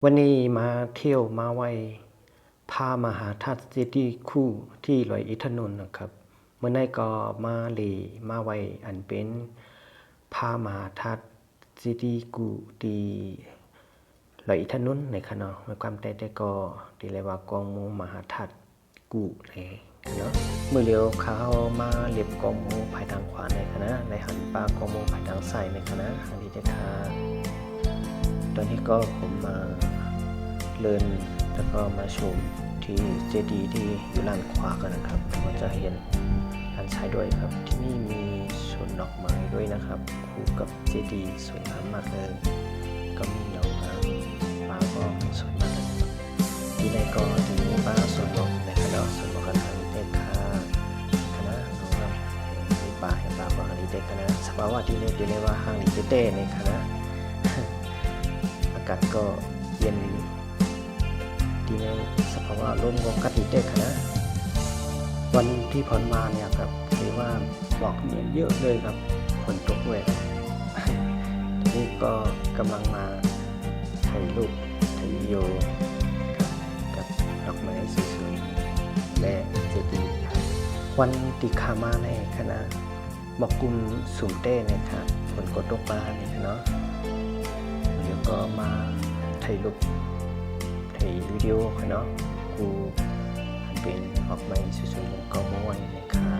วันนี้มาเที่ยวมาไหว้พระมหาธาตุเจดีย์คู่ที่ร้อยเอ็ดถนนนะครับเมื่อไหร่ก็มาเลยมาไหว้อันเป็นพระมหาธาตุเจดีย์คู่ที่ร้อยเอ็ดถนนในคณะในความแต่ก็ที่เรียกว่ากองหมู่มหาธาตุกูเลยเนาะเมื่อเลี้ยวเขามาเลียบกองหมู่ภายทางขวาในคณะในหันปากองหมู่ภายทางซ้ายในคณะทางนี้ได้ค่ะตอนนี้ก็ผมมาเลินแล้วก็มาชมที่เจดีย์ที่อยู่ด้านขวากันนะครับก็จะเห็นด้านซ้ายด้วยครับที่นี่มีสวนดอกไม้ด้วยนะครับคู่กับเจดีย์สวยงามมากเลยก็มีหนองน้ำปลาก็สวยมากเลยที่ในก็ที่นี่ป้าสวนดอกในคณะสวนดอกกันทางเด็กค่ะคณะน้องครับมีป่าเห็นป่าก็ทางนี้เด็กคณะสภาวะที่นี่ดีเลยว่าห้างนี้เต้ในคณะอากาศก็เย็นดีในสภาวะลมก็กัดดีเด็กนะวันที่ผ่านมาเนี่ยครับถือว่าหมอกเนี่ยเยอะเลยครับฝนตกด้วยทีนี้ก็กำลังมาถ่ายรูปถ่ายวิดีโอกับดอกไม้สวยๆและเจดีย์ครับวันติขามาในคณะหมอกกลุ่มสูงเต้เนี่ยครับฝนก็ตกมาเนี่ยเนาะเดี๋ยวก็มาถ่ายรูปวิดีโอเนาะกูเป็นออกมาสวยๆก็ม้วนนะครับ